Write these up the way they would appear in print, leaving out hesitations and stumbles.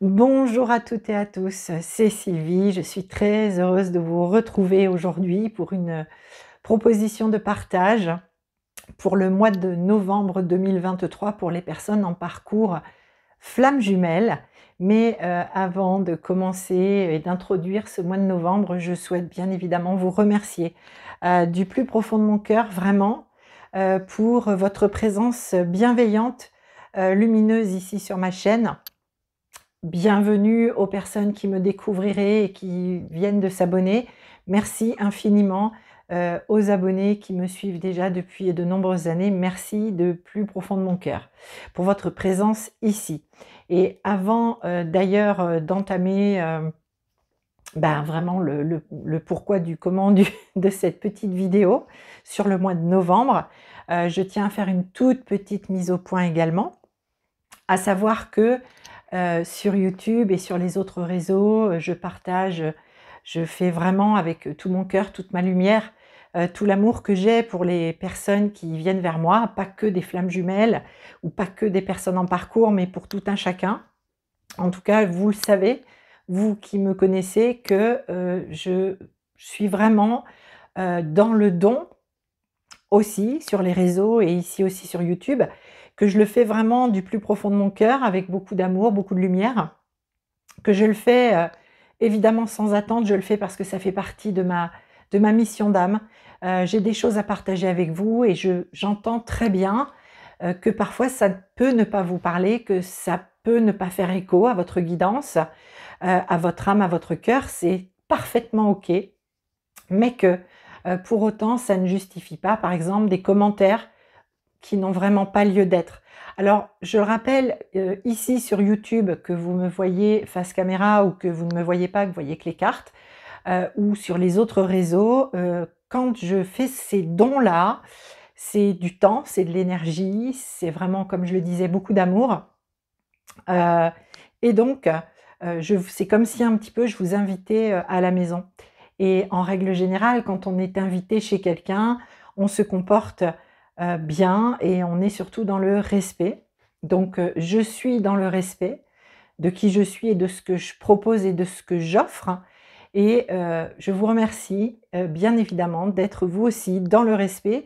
Bonjour à toutes et à tous, c'est Sylvie. Je suis très heureuse de vous retrouver aujourd'hui pour une proposition de partage pour le mois de novembre 2023 pour les personnes en parcours flamme jumelle. Mais avant de commencer et d'introduire ce mois de novembre, je souhaite bien évidemment vous remercier du plus profond de mon cœur, vraiment, pour votre présence bienveillante, lumineuse ici sur ma chaîne. Bienvenue aux personnes qui me découvriraient et qui viennent de s'abonner. Merci infiniment aux abonnés qui me suivent déjà depuis de nombreuses années. Merci de plus profond de mon cœur pour votre présence ici. Et avant d'ailleurs d'entamer vraiment le pourquoi du comment de cette petite vidéo sur le mois de novembre, je tiens à faire une toute petite mise au point également, à savoir que sur YouTube et sur les autres réseaux, je partage, je fais vraiment avec tout mon cœur, toute ma lumière, tout l'amour que j'ai pour les personnes qui viennent vers moi, pas que des flammes jumelles ou pas que des personnes en parcours, mais pour tout un chacun. En tout cas, vous le savez, vous qui me connaissez, que je suis vraiment dans le don aussi sur les réseaux et ici aussi sur YouTube, que je le fais vraiment du plus profond de mon cœur, avec beaucoup d'amour, beaucoup de lumière, que je le fais évidemment sans attente, je le fais parce que ça fait partie de ma mission d'âme. J'ai des choses à partager avec vous et j'entends très bien que parfois ça peut ne pas vous parler, que ça peut ne pas faire écho à votre guidance, à votre âme, à votre cœur, c'est parfaitement OK, mais que pour autant ça ne justifie pas, par exemple, des commentaires qui n'ont vraiment pas lieu d'être. Alors, je rappelle ici sur YouTube, que vous me voyez face caméra ou que vous ne me voyez pas, que vous voyez que les cartes, ou sur les autres réseaux, quand je fais ces dons-là, c'est du temps, c'est de l'énergie, c'est vraiment, comme je le disais, beaucoup d'amour. Et donc, c'est comme si un petit peu je vous invitais à la maison. Et en règle générale, quand on est invité chez quelqu'un, on se comporte bien et on est surtout dans le respect. Donc, je suis dans le respect de qui je suis et de ce que je propose et de ce que j'offre. Et je vous remercie bien évidemment d'être vous aussi dans le respect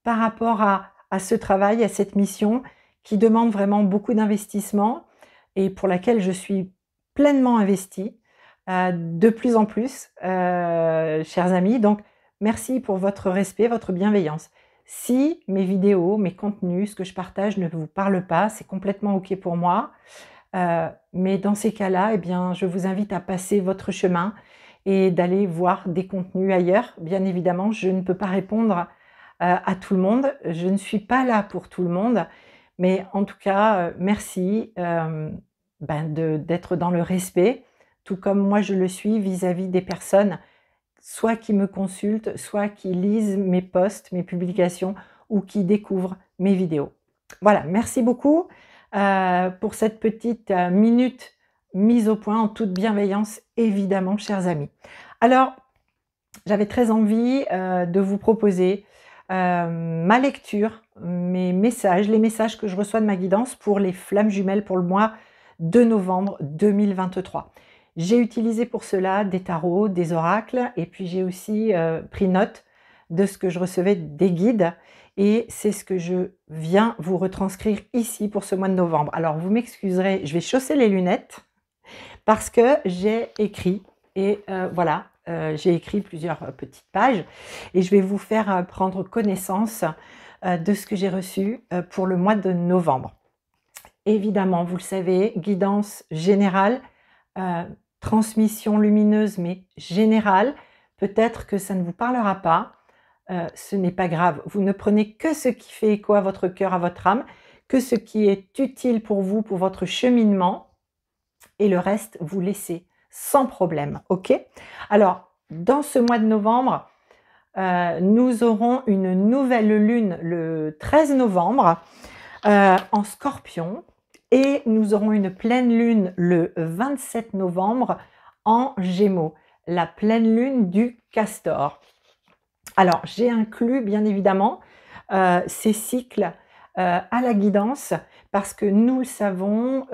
par rapport à ce travail, à cette mission qui demande vraiment beaucoup d'investissement et pour laquelle je suis pleinement investie, de plus en plus, chers amis. Donc, merci pour votre respect, votre bienveillance. Si mes vidéos, mes contenus, ce que je partage ne vous parle pas, c'est complètement OK pour moi. Mais dans ces cas-là, eh bien, je vous invite à passer votre chemin et d'aller voir des contenus ailleurs. Bien évidemment, je ne peux pas répondre à tout le monde. Je ne suis pas là pour tout le monde. Mais en tout cas, merci d'être dans le respect, tout comme moi je le suis vis-à-vis des personnes, soit qui me consultent, soit qui lisent mes posts, mes publications ou qui découvrent mes vidéos. Voilà, merci beaucoup pour cette petite minute mise au point en toute bienveillance, évidemment, chers amis. Alors, j'avais très envie de vous proposer ma lecture, mes messages, les messages que je reçois de ma guidance pour les flammes jumelles pour le mois de novembre 2023. J'ai utilisé pour cela des tarots, des oracles, et puis j'ai aussi pris note de ce que je recevais des guides, et c'est ce que je viens vous retranscrire ici pour ce mois de novembre. Alors vous m'excuserez, je vais chausser les lunettes, parce que j'ai écrit, et voilà, j'ai écrit plusieurs petites pages, et je vais vous faire prendre connaissance de ce que j'ai reçu pour le mois de novembre. Évidemment, vous le savez, guidance générale, transmission lumineuse, mais générale. Peut-être que ça ne vous parlera pas, ce n'est pas grave. Vous ne prenez que ce qui fait écho à votre cœur, à votre âme, que ce qui est utile pour vous, pour votre cheminement, et le reste, vous laissez sans problème, ok? Alors, dans ce mois de novembre, nous aurons une nouvelle lune le 13 novembre en Scorpion, et nous aurons une pleine lune le 27 novembre en Gémeaux, la pleine lune du Castor. Alors, j'ai inclus bien évidemment ces cycles à la guidance parce que nous le savons,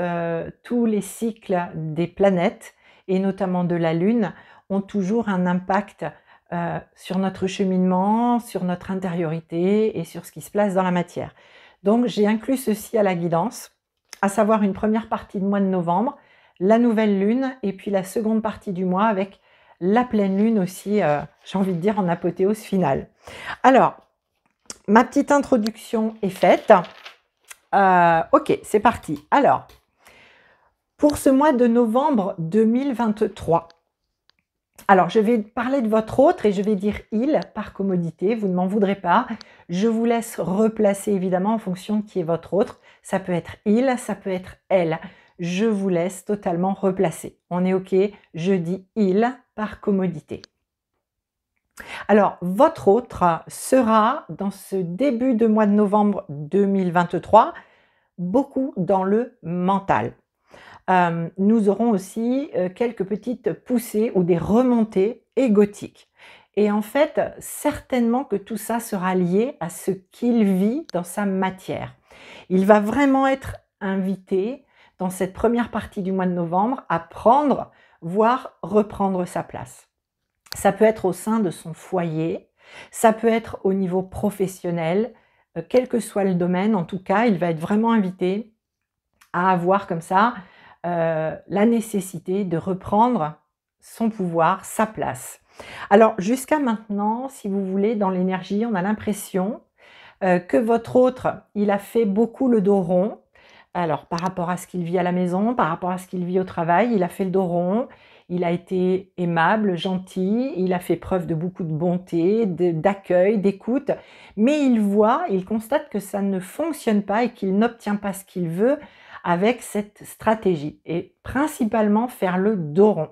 tous les cycles des planètes et notamment de la Lune ont toujours un impact, sur notre cheminement, sur notre intériorité et sur ce qui se place dans la matière. Donc j'ai inclus ceci à la guidance, à savoir une première partie du mois de novembre, la nouvelle lune et puis la seconde partie du mois avec la pleine lune aussi, j'ai envie de dire en apothéose finale. Alors, ma petite introduction est faite. Ok, c'est parti. Alors, pour ce mois de novembre 2023, alors je vais parler de votre autre et je vais dire il par commodité, vous ne m'en voudrez pas. Je vous laisse replacer évidemment en fonction de qui est votre autre. Ça peut être il, ça peut être elle. Je vous laisse totalement replacer. On est ok, je dis il par commodité. Alors, votre autre sera dans ce début de mois de novembre 2023 beaucoup dans le mental. Nous aurons aussi quelques petites poussées ou des remontées égotiques. Et en fait, certainement que tout ça sera lié à ce qu'il vit dans sa matière. Il va vraiment être invité dans cette première partie du mois de novembre à prendre, voire reprendre sa place. Ça peut être au sein de son foyer, ça peut être au niveau professionnel, quel que soit le domaine, en tout cas, il va être vraiment invité à avoir comme ça la nécessité de reprendre son pouvoir, sa place. Alors jusqu'à maintenant, si vous voulez, dans l'énergie, on a l'impression que votre autre, il a fait beaucoup le dos rond. Alors par rapport à ce qu'il vit à la maison, par rapport à ce qu'il vit au travail, il a fait le dos rond, il a été aimable, gentil, il a fait preuve de beaucoup de bonté, d'accueil, d'écoute, mais il constate que ça ne fonctionne pas et qu'il n'obtient pas ce qu'il veut avec cette stratégie et principalement faire le dos rond.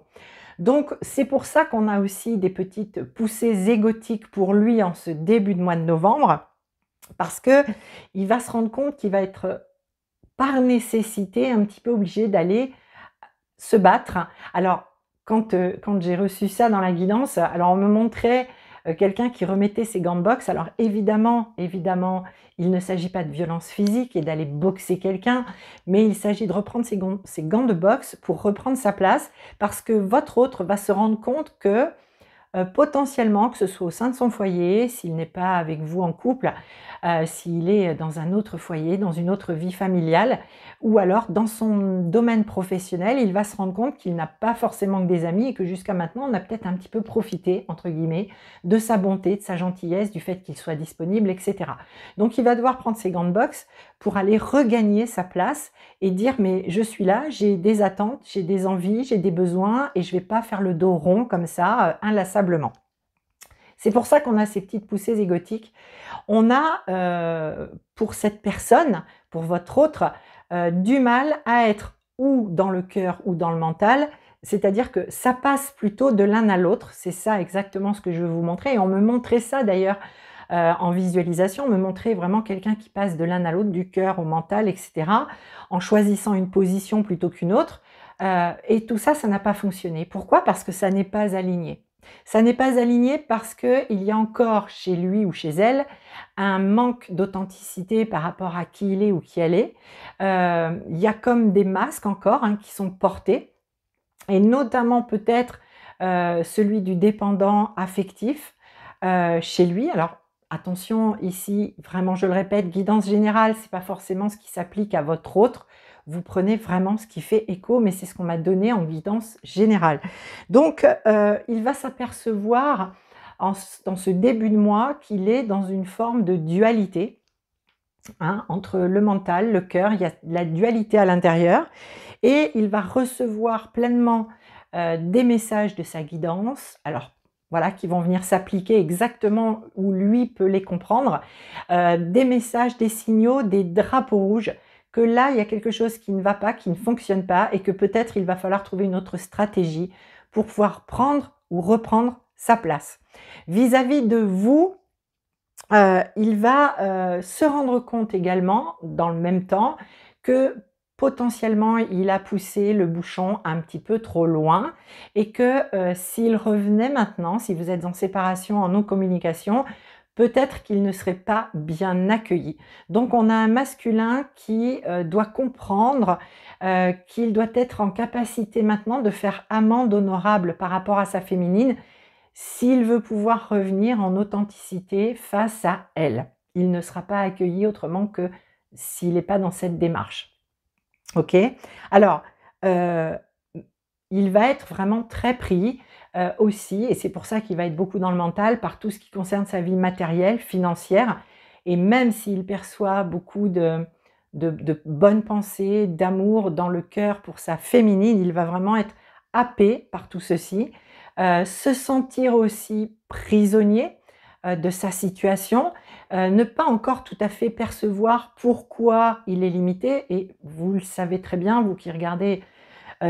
Donc c'est pour ça qu'on a aussi des petites poussées égotiques pour lui en ce début de mois de novembre, parce que il va se rendre compte qu'il va être par nécessité un petit peu obligé d'aller se battre. Alors quand j'ai reçu ça dans la guidance, alors on me montrait quelqu'un qui remettait ses gants de boxe. Alors évidemment, il ne s'agit pas de violence physique et d'aller boxer quelqu'un, mais il s'agit de reprendre ses gants de boxe pour reprendre sa place, parce que votre autre va se rendre compte que potentiellement, que ce soit au sein de son foyer, s'il n'est pas avec vous en couple, s'il est dans un autre foyer, dans une autre vie familiale, ou alors dans son domaine professionnel, il va se rendre compte qu'il n'a pas forcément que des amis et que jusqu'à maintenant, on a peut-être un petit peu profité, entre guillemets, de sa bonté, de sa gentillesse, du fait qu'il soit disponible, etc. Donc il va devoir prendre ses gants de boxe pour aller regagner sa place et dire mais je suis là, j'ai des attentes, j'ai des envies, j'ai des besoins et je ne vais pas faire le dos rond comme ça, inlassablement. C'est pour ça qu'on a ces petites poussées égotiques. On a, pour cette personne, pour votre autre, du mal à être ou dans le cœur ou dans le mental, c'est-à-dire que ça passe plutôt de l'un à l'autre. C'est ça exactement ce que je veux vous montrer. Et on me montrait ça d'ailleurs en visualisation, on me montrait vraiment quelqu'un qui passe de l'un à l'autre, du cœur au mental, etc., en choisissant une position plutôt qu'une autre. Et tout ça, ça n'a pas fonctionné. Pourquoi? Parce que ça n'est pas aligné. Ça n'est pas aligné parce qu'il y a encore chez lui ou chez elle un manque d'authenticité par rapport à qui il est ou qui elle est. Il y a comme des masques encore qui sont portés, et notamment peut-être celui du dépendant affectif chez lui. Alors attention, ici, vraiment je le répète, guidance générale, ce n'est pas forcément ce qui s'applique à votre autre. Vous prenez vraiment ce qui fait écho, mais c'est ce qu'on m'a donné en guidance générale. Donc, il va s'apercevoir dans ce début de mois qu'il est dans une forme de dualité entre le mental, le cœur. Il y a la dualité à l'intérieur et il va recevoir pleinement des messages de sa guidance. Alors, voilà, qui vont venir s'appliquer exactement où lui peut les comprendre. Des messages, des signaux, des drapeaux rouges, que là, il y a quelque chose qui ne va pas, qui ne fonctionne pas et que peut-être il va falloir trouver une autre stratégie pour pouvoir prendre ou reprendre sa place. Vis-à-vis de vous, il va se rendre compte également, dans le même temps, que potentiellement, il a poussé le bouchon un petit peu trop loin et que s'il revenait maintenant, si vous êtes en séparation, en non-communication, peut-être qu'il ne serait pas bien accueilli. Donc on a un masculin qui doit comprendre qu'il doit être en capacité maintenant de faire amende honorable par rapport à sa féminine s'il veut pouvoir revenir en authenticité face à elle. Il ne sera pas accueilli autrement que s'il n'est pas dans cette démarche. Ok? Alors, il va être vraiment très pris aussi, et c'est pour ça qu'il va être beaucoup dans le mental, par tout ce qui concerne sa vie matérielle, financière. Et même s'il perçoit beaucoup de bonnes pensées, d'amour dans le cœur pour sa féminine, il va vraiment être happé par tout ceci, se sentir aussi prisonnier de sa situation, ne pas encore tout à fait percevoir pourquoi il est limité. Et vous le savez très bien, vous qui regardez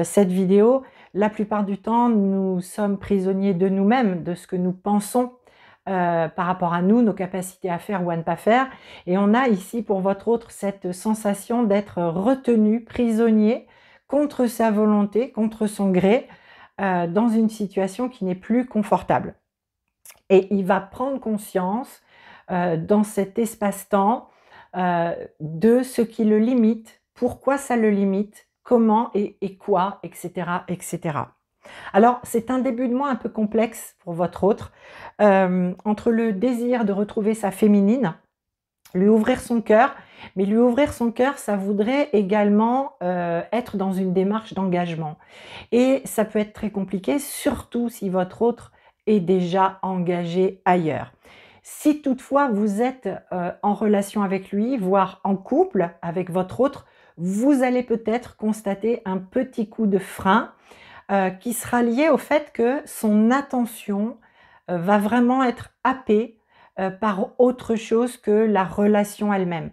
cette vidéo, la plupart du temps, nous sommes prisonniers de nous-mêmes, de ce que nous pensons par rapport à nous, nos capacités à faire ou à ne pas faire. Et on a ici pour votre autre cette sensation d'être retenu, prisonnier, contre sa volonté, contre son gré, dans une situation qui n'est plus confortable. Et il va prendre conscience dans cet espace-temps de ce qui le limite, pourquoi ça le limite, comment et quoi, etc., etc. Alors, c'est un début de mois un peu complexe pour votre autre, entre le désir de retrouver sa féminine, lui ouvrir son cœur, mais lui ouvrir son cœur, ça voudrait également être dans une démarche d'engagement. Et ça peut être très compliqué, surtout si votre autre est déjà engagé ailleurs. Si toutefois vous êtes en relation avec lui, voire en couple avec votre autre, vous allez peut-être constater un petit coup de frein qui sera lié au fait que son attention va vraiment être happée par autre chose que la relation elle-même.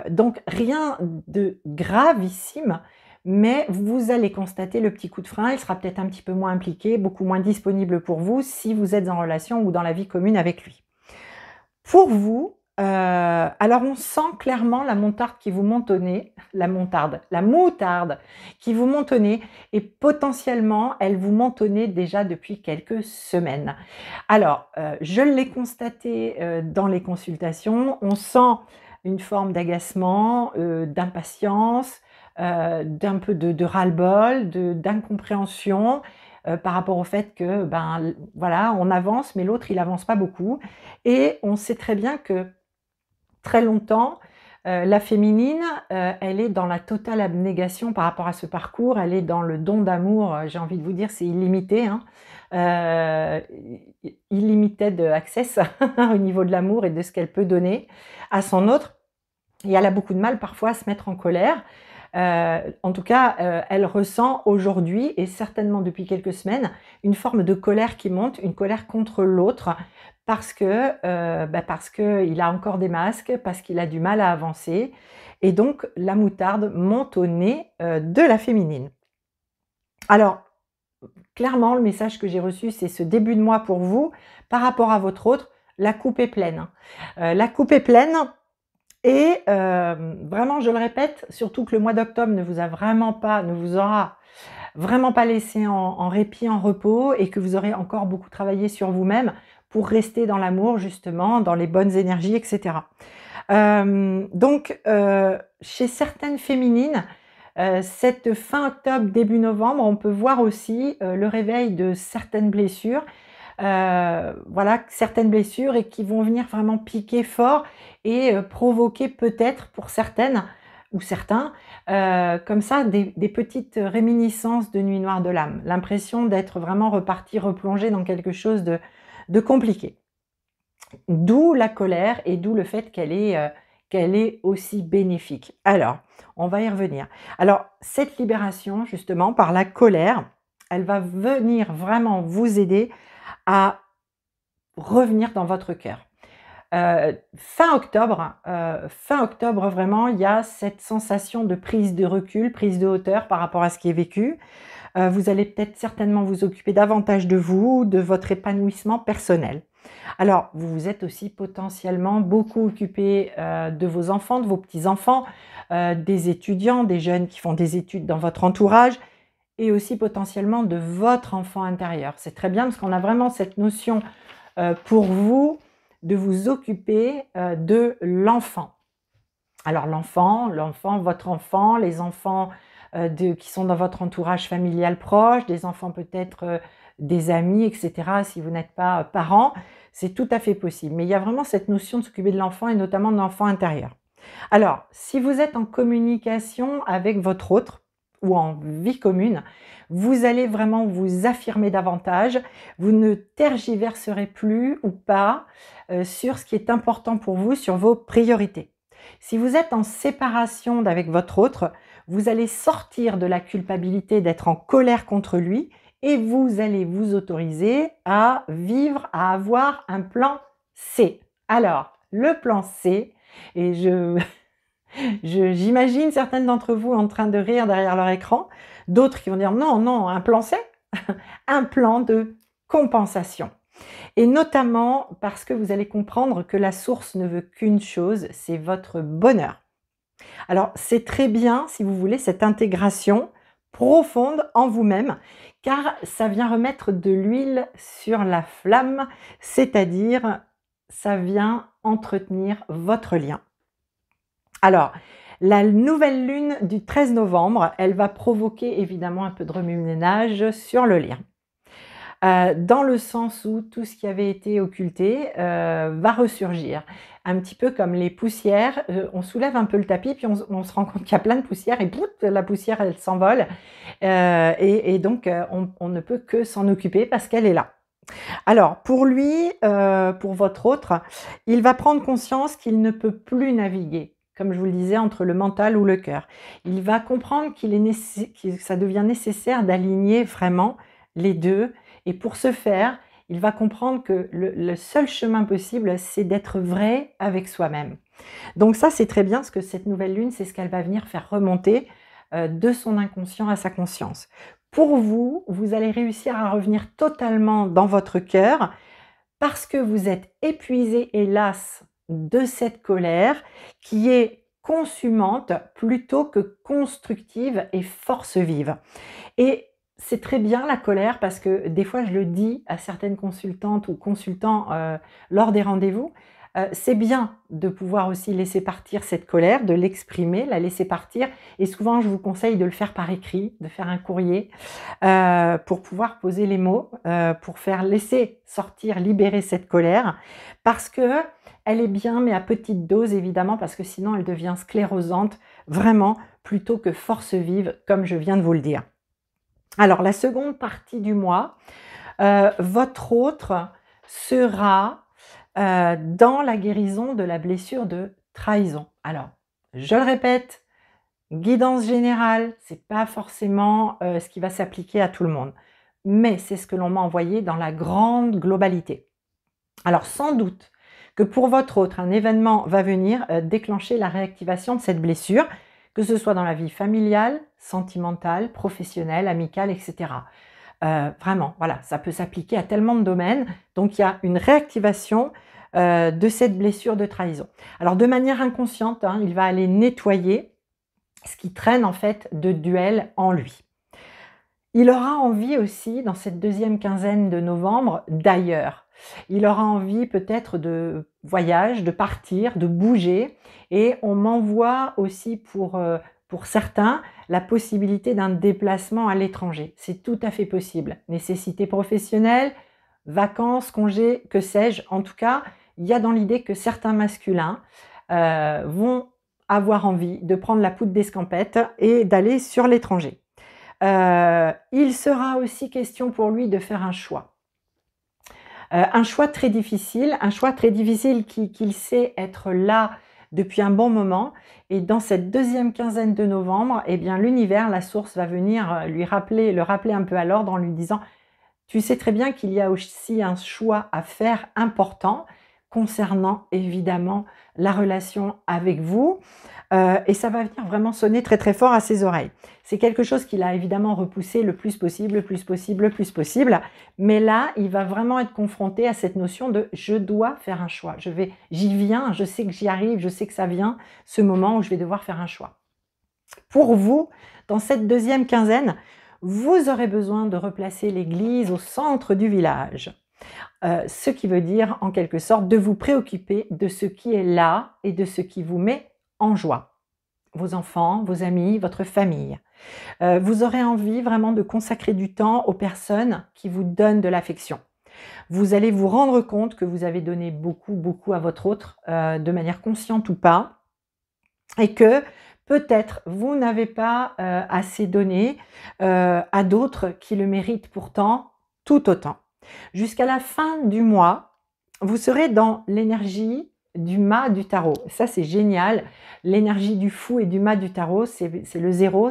Donc rien de gravissime, mais vous allez constater le petit coup de frein. Il sera peut-être un petit peu moins impliqué, beaucoup moins disponible pour vous si vous êtes en relation ou dans la vie commune avec lui. Pour vous, alors on sent clairement la moutarde qui vous monte au nez, la moutarde qui vous monte au nez, et potentiellement elle vous monte au nez déjà depuis quelques semaines. Alors, je l'ai constaté dans les consultations, on sent une forme d'agacement, d'impatience, d'un peu de ras-le-bol, d'incompréhension, par rapport au fait que, ben, voilà, on avance, mais l'autre, il avance pas beaucoup. Et on sait très bien que très longtemps, la féminine, elle est dans la totale abnégation par rapport à ce parcours. Elle est dans le don d'amour, j'ai envie de vous dire, c'est illimité, hein. Unlimited access au niveau de l'amour et de ce qu'elle peut donner à son autre. Et elle a beaucoup de mal parfois à se mettre en colère. En tout cas, elle ressent aujourd'hui, et certainement depuis quelques semaines, une forme de colère qui monte, une colère contre l'autre, parce qu'il a encore des masques, parce qu'il a du mal à avancer. Et donc, la moutarde monte au nez de la féminine. Alors, clairement, le message que j'ai reçu, c'est ce début de mois pour vous, par rapport à votre autre, la coupe est pleine. La coupe est pleine. Et vraiment, je le répète, surtout que le mois d'octobre ne vous aura vraiment pas laissé en répit, en repos, et que vous aurez encore beaucoup travaillé sur vous-même pour rester dans l'amour, justement, dans les bonnes énergies, etc. Donc, chez certaines féminines, cette fin octobre, début novembre, on peut voir aussi le réveil de certaines blessures. Voilà, certaines blessures, et qui vont venir vraiment piquer fort et provoquer peut-être pour certaines ou certains comme ça des petites réminiscences de nuit noire de l'âme, l'impression d'être vraiment reparti, replongé dans quelque chose de compliqué. D'où la colère et d'où le fait qu'elle est aussi bénéfique. Alors, on va y revenir. Alors, cette libération, justement, par la colère, elle va venir vraiment vous aider à revenir dans votre cœur. Fin octobre, vraiment, il y a cette sensation de prise de recul, prise de hauteur par rapport à ce qui est vécu. Vous allez peut-être certainement vous occuper davantage de vous, de votre épanouissement personnel. Alors, vous vous êtes aussi potentiellement beaucoup occupé de vos enfants, de vos petits-enfants, des étudiants, des jeunes qui font des études dans votre entourage, et aussi potentiellement de votre enfant intérieur. C'est très bien parce qu'on a vraiment cette notion pour vous de vous occuper de l'enfant. Alors l'enfant, votre enfant, les enfants qui sont dans votre entourage familial proche, des enfants peut-être des amis, etc. Si vous n'êtes pas parent, c'est tout à fait possible. Mais il y a vraiment cette notion de s'occuper de l'enfant et notamment de l'enfant intérieur. Alors, si vous êtes en communication avec votre autre ou en vie commune, vous allez vraiment vous affirmer davantage, vous ne tergiverserez plus ou pas sur ce qui est important pour vous, sur vos priorités. Si vous êtes en séparation avec votre autre, vous allez sortir de la culpabilité d'être en colère contre lui et vous allez vous autoriser à vivre, à avoir un plan C. Alors, le plan C, et j'imagine certaines d'entre vous en train de rire derrière leur écran, d'autres qui vont dire non, non, un plan C, un plan de compensation. Et notamment parce que vous allez comprendre que la source ne veut qu'une chose, c'est votre bonheur. Alors c'est très bien, si vous voulez, cette intégration profonde en vous-même, car ça vient remettre de l'huile sur la flamme, c'est-à-dire ça vient entretenir votre lien. Alors, la nouvelle lune du 13 novembre, elle va provoquer évidemment un peu de remue-ménage sur le lien. Dans le sens où tout ce qui avait été occulté va ressurgir. Un petit peu comme les poussières, on soulève un peu le tapis, puis on se rend compte qu'il y a plein de poussière, et bout, la poussière, elle s'envole. Et donc, on ne peut que s'en occuper parce qu'elle est là. Alors, pour lui, pour votre autre, il va prendre conscience qu'il ne peut plus naviguer, comme je vous le disais, entre le mental ou le cœur. Il va comprendre que ça devient nécessaire d'aligner vraiment les deux. Et pour ce faire, il va comprendre que le seul chemin possible, c'est d'être vrai avec soi-même. Donc ça, c'est très bien, parce que cette nouvelle lune, c'est ce qu'elle va venir faire remonter de son inconscient à sa conscience. Pour vous, vous allez réussir à revenir totalement dans votre cœur parce que vous êtes épuisé et las de cette colère qui est consumante plutôt que constructive et force vive. Et c'est très bien la colère parce que des fois je le dis à certaines consultantes ou consultants lors des rendez-vous, c'est bien de pouvoir aussi laisser partir cette colère, de l'exprimer, la laisser partir, et souvent je vous conseille de le faire par écrit, de faire un courrier pour pouvoir poser les mots, pour faire laisser sortir, libérer cette colère, parce que elle est bien, mais à petite dose évidemment, parce que sinon elle devient sclérosante, vraiment, plutôt que force vive, comme je viens de vous le dire. Alors la seconde partie du mois, votre autre sera dans la guérison de la blessure de trahison. Alors, je le répète, guidance générale, c'est pas forcément ce qui va s'appliquer à tout le monde, mais c'est ce que l'on m'a envoyé dans la grande globalité. Alors sans doute que pour votre autre, un événement va venir déclencher la réactivation de cette blessure, que ce soit dans la vie familiale, sentimentale, professionnelle, amicale, etc. Vraiment, voilà, ça peut s'appliquer à tellement de domaines. Donc, il y a une réactivation de cette blessure de trahison. Alors, de manière inconsciente, il va aller nettoyer ce qui traîne en fait de duel en lui. Il aura envie aussi, dans cette deuxième quinzaine de novembre, d'ailleurs. Il aura envie peut-être de voyage, de partir, de bouger. Et on m'envoie aussi pour certains la possibilité d'un déplacement à l'étranger. C'est tout à fait possible. Nécessité professionnelle, vacances, congés, que sais-je. En tout cas, il y a dans l'idée que certains masculins vont avoir envie de prendre la poudre d'escampette et d'aller sur l'étranger. Il sera aussi question pour lui de faire un choix. Un choix très difficile qu'il sait être là depuis un bon moment. Et dans cette deuxième quinzaine de novembre, eh bien l'univers, la source va venir le rappeler un peu à l'ordre en lui disant « Tu sais très bien qu'il y a aussi un choix à faire important concernant évidemment la relation avec vous. » Et ça va venir vraiment sonner très très fort à ses oreilles. C'est quelque chose qu'il a évidemment repoussé le plus possible, le plus possible, le plus possible. Mais là, il va vraiment être confronté à cette notion de « je dois faire un choix ». J'y viens, je sais que j'y arrive, je sais que ça vient, ce moment où je vais devoir faire un choix. Pour vous, dans cette deuxième quinzaine, vous aurez besoin de replacer l'église au centre du village. Ce qui veut dire en quelque sorte de vous préoccuper de ce qui est là et de ce qui vous met en joie. Vos enfants, vos amis, votre famille. Vous aurez envie vraiment de consacrer du temps aux personnes qui vous donnent de l'affection. Vous allez vous rendre compte que vous avez donné beaucoup, beaucoup à votre autre, de manière consciente ou pas, et que peut-être vous n'avez pas assez donné à d'autres qui le méritent pourtant tout autant. Jusqu'à la fin du mois, vous serez dans l'énergie du mât du tarot. Ça, c'est génial. L'énergie du fou et du mât du tarot, c'est le zéro,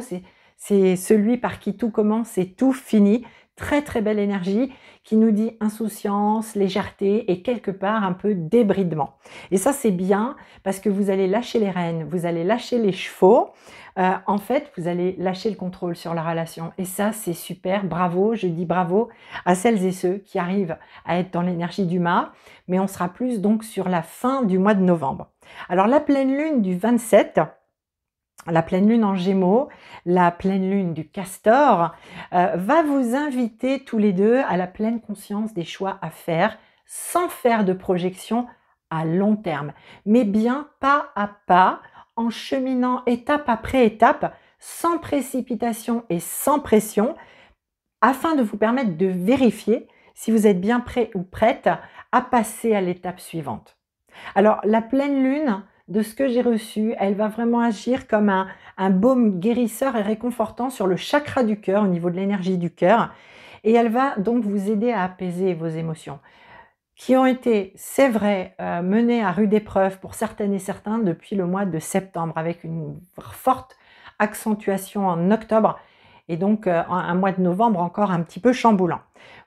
c'est celui par qui tout commence et tout finit. Très, très belle énergie qui nous dit insouciance, légèreté et quelque part un peu débridement. Et ça, c'est bien parce que vous allez lâcher les rênes, vous allez lâcher les chevaux. En fait, vous allez lâcher le contrôle sur la relation. Et ça, c'est super. Bravo, je dis bravo à celles et ceux qui arrivent à être dans l'énergie du mât. Mais on sera plus donc sur la fin du mois de novembre. Alors, la pleine lune du 27, la pleine lune en Gémeaux, la pleine lune du Castor, va vous inviter tous les deux à la pleine conscience des choix à faire, sans faire de projection à long terme, mais bien pas à pas, en cheminant étape après étape, sans précipitation et sans pression, afin de vous permettre de vérifier si vous êtes bien prêt ou prête à passer à l'étape suivante. Alors, la pleine lune, de ce que j'ai reçu, elle va vraiment agir comme un baume guérisseur et réconfortant sur le chakra du cœur, au niveau de l'énergie du cœur. Et elle va donc vous aider à apaiser vos émotions, qui ont été, c'est vrai, menées à rude épreuve pour certaines et certains depuis le mois de septembre, avec une forte accentuation en octobre, et donc un mois de novembre encore un petit peu chamboulant.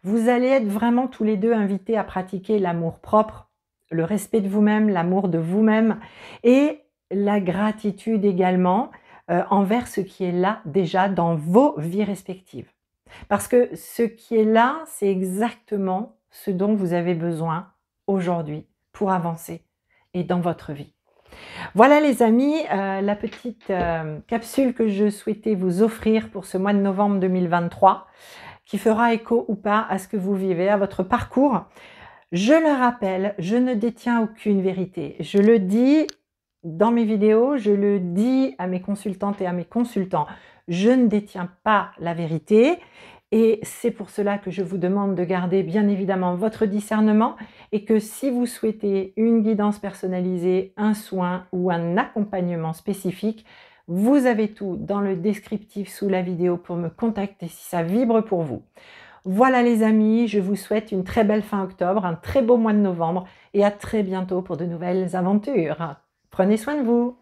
Vous allez être vraiment tous les deux invités à pratiquer l'amour-propre, le respect de vous-même, l'amour de vous-même et la gratitude également envers ce qui est là déjà dans vos vies respectives. Parce que ce qui est là, c'est exactement ce dont vous avez besoin aujourd'hui pour avancer et dans votre vie. Voilà les amis, la petite capsule que je souhaitais vous offrir pour ce mois de novembre 2023, qui fera écho ou pas à ce que vous vivez, à votre parcours. Je le rappelle, je ne détiens aucune vérité. Je le dis dans mes vidéos, je le dis à mes consultantes et à mes consultants. Je ne détiens pas la vérité et c'est pour cela que je vous demande de garder bien évidemment votre discernement et que si vous souhaitez une guidance personnalisée, un soin ou un accompagnement spécifique, vous avez tout dans le descriptif sous la vidéo pour me contacter si ça vibre pour vous. Voilà les amis, je vous souhaite une très belle fin octobre, un très beau mois de novembre et à très bientôt pour de nouvelles aventures. Prenez soin de vous.